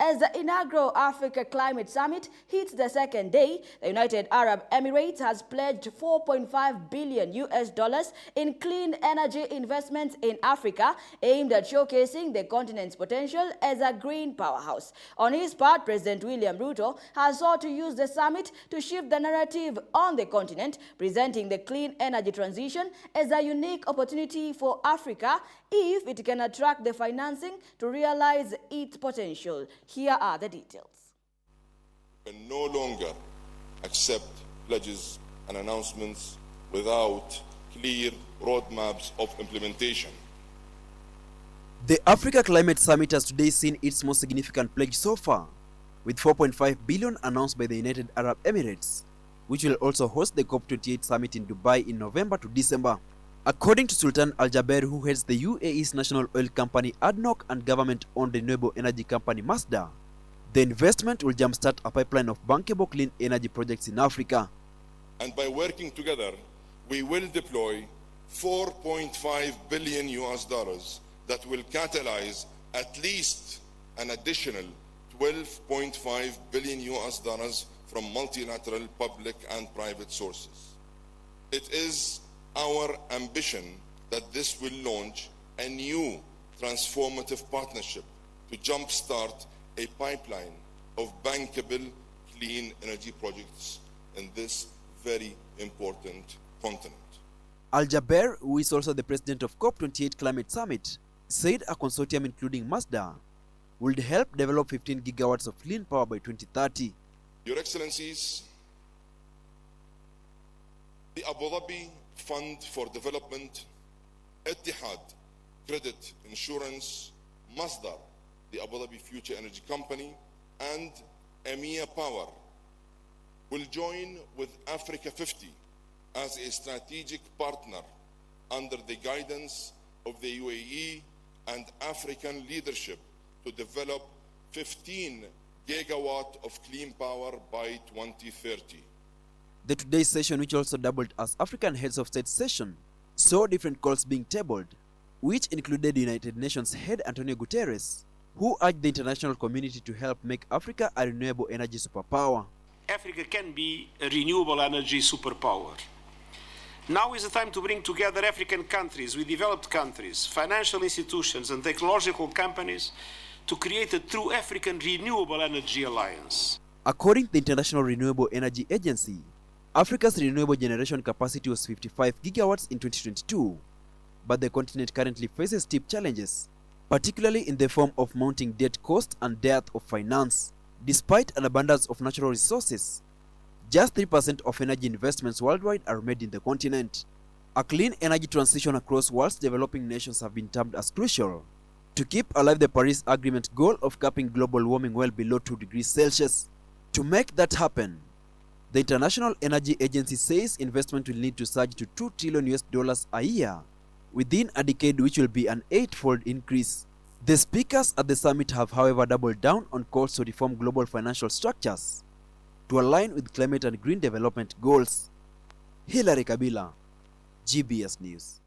As the inaugural Africa Climate Summit hits the second day, the United Arab Emirates has pledged $4.5 billion in clean energy investments in Africa, aimed at showcasing the continent's potential as a green powerhouse. On his part, President William Ruto has sought to use the summit to shift the narrative on the continent, presenting the clean energy transition as a unique opportunity for Africa if it can attract the financing to realize its potential. Here are the details. We can no longer accept pledges and announcements without clear roadmaps of implementation. The Africa Climate Summit has today seen its most significant pledge so far, with $4.5 billion announced by the United Arab Emirates, which will also host the COP28 summit in Dubai in November to December. According to Sultan Al Jaber, who heads the UAE's national oil company ADNOC and government-owned renewable energy company Masdar, the investment will jumpstart a pipeline of bankable clean energy projects in Africa. And by working together, we will deploy $4.5 billion that will catalyze at least an additional $12.5 billion from multilateral public and private sources. It is our ambition that this will launch a new transformative partnership to jumpstart a pipeline of bankable clean energy projects in this very important continent. Al Jaber, who is also the president of COP28 Climate Summit, said a consortium including Masdar would help develop 15 gigawatts of clean power by 2030. Your Excellencies, the Abu Dhabi Fund for Development, Etihad Credit Insurance, Masdar, the Abu Dhabi Future Energy Company, and EMEA Power will join with Africa 50 as a strategic partner under the guidance of the UAE and African leadership to develop 15 gigawatt of clean power by 2030. The today's session, which also doubled as African Heads of State session, saw different calls being tabled, which included United Nations head Antonio Guterres, who urged the international community to help make Africa a renewable energy superpower. Africa can be a renewable energy superpower. Now is the time to bring together African countries with developed countries, financial institutions and technological companies to create a true African renewable energy alliance. According to the International Renewable Energy Agency, Africa's renewable generation capacity was 55 gigawatts in 2022, but the continent currently faces steep challenges, particularly in the form of mounting debt cost and dearth of finance. Despite an abundance of natural resources, just 3% of energy investments worldwide are made in the continent. A clean energy transition across world's developing nations have been termed as crucial to keep alive the Paris Agreement goal of capping global warming well below 2 degrees Celsius. To make that happen, the International Energy Agency says investment will need to surge to $2 trillion a year within a decade, which will be an 8-fold increase. The speakers at the summit have, however, doubled down on calls to reform global financial structures to align with climate and green development goals. Hilary Kabila, GBS News.